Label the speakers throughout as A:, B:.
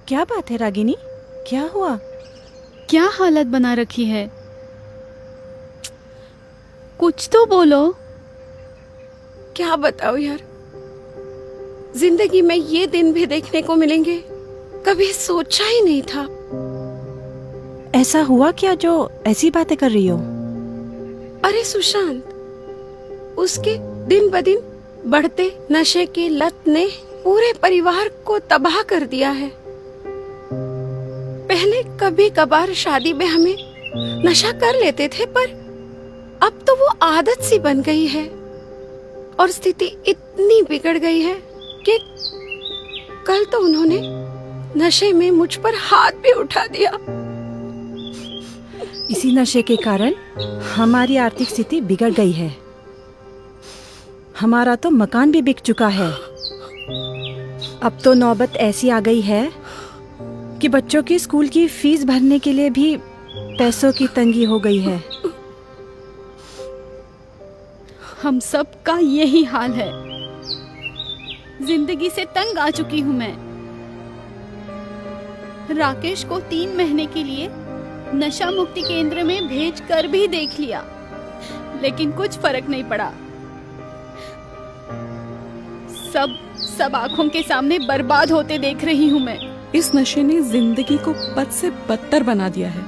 A: क्या बात है रागिनी, क्या हुआ?
B: क्या हालत बना रखी है? कुछ तो बोलो।
C: क्या बताओ यार, जिंदगी में ये दिन भी देखने को मिलेंगे, कभी सोचा ही नहीं था।
A: ऐसा हुआ क्या जो ऐसी बातें कर रही हो?
C: अरे सुशांत, उसके दिन ब दिन बढ़ते नशे की लत ने पूरे परिवार को तबाह कर दिया है। पहले कभी कभार शादी में हमें नशा कर लेते थे, पर अब तो वो आदत सी बन गई है और स्थिति इतनी बिगड़ गई है कि कल तो उन्होंने नशे में मुझ पर हाथ भी उठा दिया।
A: इसी नशे के कारण हमारी आर्थिक स्थिति बिगड़ गई है। हमारा तो मकान भी बिक चुका है। अब तो नौबत ऐसी आ गई है कि बच्चों की स्कूल की फीस भरने के लिए भी पैसों की तंगी हो गई है।
B: हम सब का यही हाल है। जिंदगी से तंग आ चुकी हूँ मैं। राकेश को 3 महीने के लिए नशा मुक्ति केंद्र में भेज कर भी देख लिया, लेकिन कुछ फर्क नहीं पड़ा। सब आंखों के सामने बर्बाद होते देख रही हूँ मैं।
D: इस नशे ने जिंदगी को बद से बदतर बना दिया है।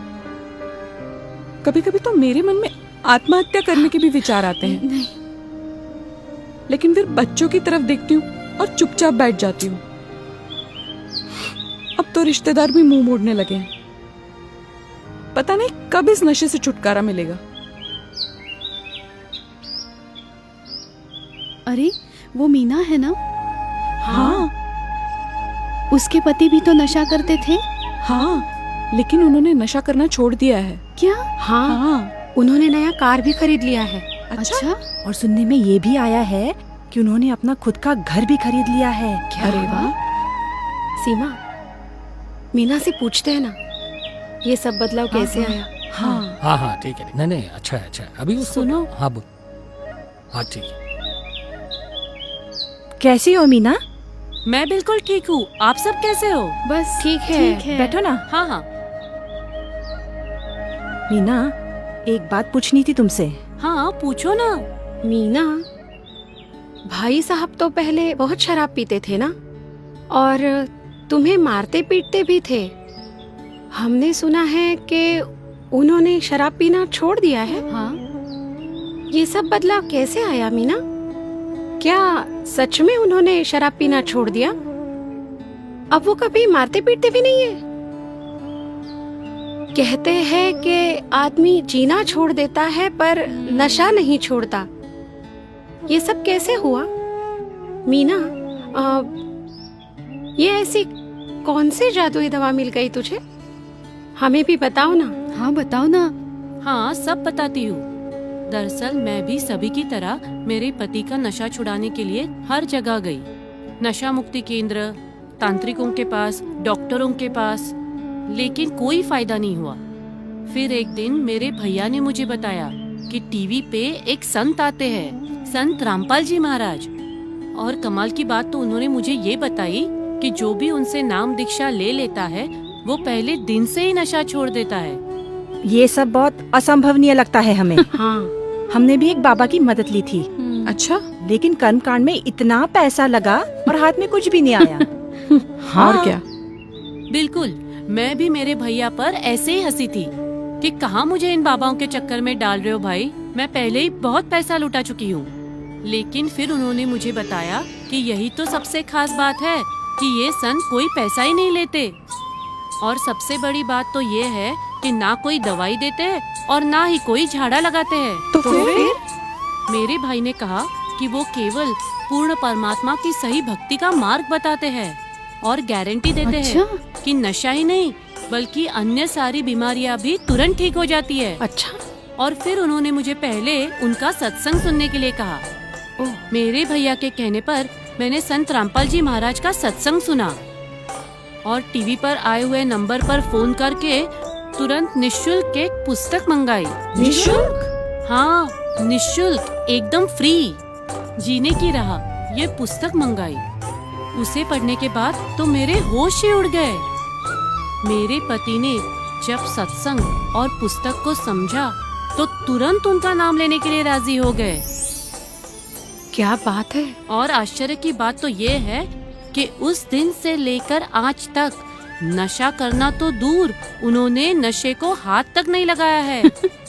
D: कभी कभी तो मेरे मन में आत्महत्या करने के भी विचार आते हैं।
B: नहीं,
D: लेकिन फिर बच्चों की तरफ देखती हूँ और चुपचाप बैठ जाती हूँ। अब तो रिश्तेदार भी मुंह मोड़ने लगे हैं। पता नहीं कब इस नशे से छुटकारा मिलेगा।
B: अरे वो मीना है ना?
D: हाँ
B: उसके पति भी तो नशा करते थे।
D: हाँ, लेकिन उन्होंने नशा करना छोड़ दिया है।
B: क्या?
C: हाँ, उन्होंने नया कार भी खरीद लिया है।
B: अच्छा।
A: और सुनने में ये भी आया है कि उन्होंने अपना खुद का घर भी खरीद लिया है।
C: क्या?
D: अरे वाह।
C: सीमा, मीना से पूछते हैं ना ये सब बदलाव कैसे आया।
A: हाँ
E: हाँ हाँ ठीक है। नहीं नहीं, अच्छा है अच्छा है। अभी उसको
B: सुनो।
E: हाँ बोल। हाँ ठीक है।
A: कैसी हो मीना?
F: मैं बिल्कुल ठीक हूँ। आप सब कैसे हो?
B: बस
C: ठीक है।
A: बैठो ना।
F: हाँ हाँ
A: मीना, एक बात पूछनी थी तुमसे।
F: हाँ पूछो ना।
C: मीना, भाई साहब तो पहले बहुत शराब पीते थे ना, और तुम्हें मारते पीटते भी थे। हमने सुना है कि उन्होंने शराब पीना छोड़ दिया है।
B: हाँ,
C: ये सब बदलाव कैसे आया मीना? क्या सच में उन्होंने शराब पीना छोड़ दिया? अब वो कभी मारते पीटते भी नहीं है। कहते हैं कि आदमी जीना छोड़ देता है पर नशा नहीं छोड़ता। ये सब कैसे हुआ मीना? ये ऐसी कौन सी जादुई दवा मिल गई तुझे? हमें भी बताओ ना।
B: हाँ बताओ ना।
F: हाँ सब बताती हूँ। दरअसल मैं भी सभी की तरह मेरे पति का नशा छुड़ाने के लिए हर जगह गई। नशा मुक्ति केंद्र, तांत्रिकों के पास, डॉक्टरों के पास, लेकिन कोई फायदा नहीं हुआ। फिर एक दिन मेरे भैया ने मुझे बताया कि टीवी पे एक संत आते हैं, संत रामपाल जी महाराज। और कमाल की बात तो उन्होंने मुझे ये बताई कि जो भी उनसे नाम दीक्षा ले लेता है वो पहले दिन से ही नशा छोड़ देता है।
A: ये सब बहुत असंभवनीय लगता है हमें।
C: हाँ,
A: हमने भी एक बाबा की मदद ली थी,
D: अच्छा।
A: लेकिन कर्मकांड में इतना पैसा लगा और हाथ में कुछ भी नहीं आया। हाँ।
D: और क्या।
F: बिल्कुल, मैं भी मेरे भैया पर ऐसे ही हंसी थी कि कहाँ मुझे इन बाबाओं के चक्कर में डाल रहे हो भाई, मैं पहले ही बहुत पैसा लुटा चुकी हूँ। लेकिन फिर उन्होंने मुझे बताया कि यही तो सबसे खास बात है कि ये संत कोई पैसा ही नहीं लेते, और सबसे बड़ी बात तो ये है कि ना कोई दवाई देते हैं और ना ही कोई झाड़ा लगाते हैं।
D: तो फिर
F: मेरे भाई ने कहा कि वो केवल पूर्ण परमात्मा की सही भक्ति का मार्ग बताते हैं और गारंटी देते हैं कि नशा ही नहीं बल्कि अन्य सारी बीमारियां भी तुरंत ठीक हो जाती है।
C: अच्छा।
F: और फिर उन्होंने मुझे पहले उनका सत्संग सुनने के लिए कहा। मेरे भैया के कहने पर मैंने संत रामपाल जी महाराज का सत्संग सुना और टीवी पर आए हुए नंबर पर फोन करके तुरंत निशुल्क एक पुस्तक मंगाई।
D: निशुल्क?
F: हाँ, निशुल्क, एकदम फ्री, जीने की राह, ये पुस्तक मंगाई। उसे पढ़ने के बाद तो मेरे होश ही उड़ गए। मेरे पति ने जब सत्संग और पुस्तक को समझा तो तुरंत उनका नाम लेने के लिए राजी हो गए।
C: क्या बात है।
F: और आश्चर्य की बात तो ये है कि उस दिन से लेकर आज तक नशा करना तो दूर, उन्होंने नशे को हाथ तक नहीं लगाया है।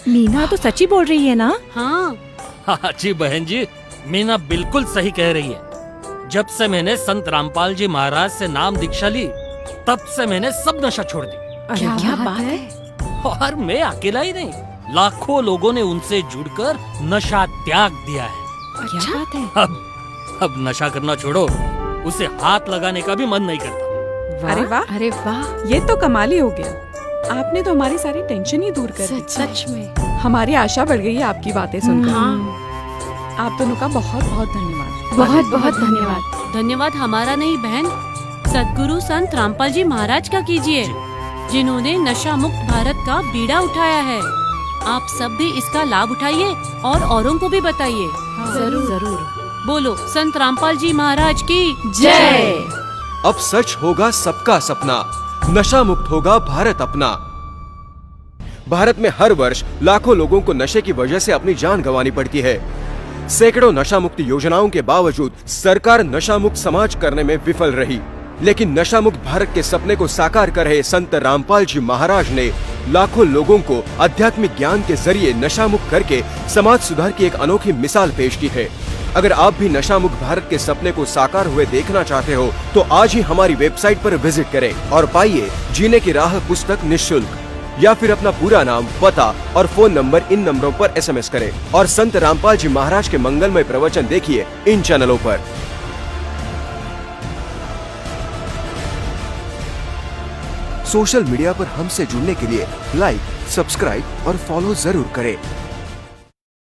A: मीना तो सच्ची बोल रही है ना?
F: हाँ,
E: हाँ जी बहन जी, मीना बिल्कुल सही कह रही है। जब से मैंने संत रामपाल जी महाराज से नाम दीक्षा ली, तब से मैंने सब नशा छोड़ दी।
C: क्या बात है।
E: और मैं अकेला ही नहीं, लाखों लोगों ने उनसे जुड़कर नशा त्याग दिया है।
A: क्या बात है?
E: अब नशा करना छोड़ो, उसे हाथ लगाने का भी मन नहीं करता।
D: अरे वाह,
C: अरे वाह,
D: ये तो कमाल ही हो गया। आपने तो हमारी सारी टेंशन ही दूर कर दी।
C: सच में।
D: हमारी आशा बढ़ गई है आपकी बातें सुनकर।
C: हाँ,
D: आप दोनों का बहुत बहुत धन्यवाद।
C: बहुत बहुत धन्यवाद।
F: धन्यवाद हमारा नहीं बहन, सद्गुरु संत रामपाल जी महाराज का कीजिए, जिन्होंने नशा मुक्त भारत का बीड़ा उठाया है। आप सब भी इसका लाभ उठाइए और औरों को भी बताइए।
C: जरूर
F: जरूर। बोलो संत रामपाल जी महाराज की
C: जय।
G: अब सच होगा सबका सपना, नशा मुक्त होगा भारत अपना। भारत में हर वर्ष लाखों लोगों को नशे की वजह से अपनी जान गंवानी पड़ती है। सैकड़ों नशा मुक्त योजनाओं के बावजूद सरकार नशा मुक्त समाज करने में विफल रही, लेकिन नशा मुक्त भारत के सपने को साकार कर रहे संत रामपाल जी महाराज ने लाखों लोगों को आध्यात्मिक ज्ञान के जरिए नशा मुक्त करके समाज सुधार की एक अनोखी मिसाल पेश की है। अगर आप भी नशा मुक्त भारत के सपने को साकार हुए देखना चाहते हो तो आज ही हमारी वेबसाइट पर विजिट करें और पाइए जीने की राह पुस्तक निःशुल्क। या फिर अपना पूरा नाम, पता और फोन नंबर इन नंबरों पर SMS करें और संत रामपाल जी महाराज के मंगलमय प्रवचन देखिए इन चैनलों पर। सोशल मीडिया पर हमसे जुड़ने के लिए लाइक, सब्सक्राइब और फॉलो जरूर करें।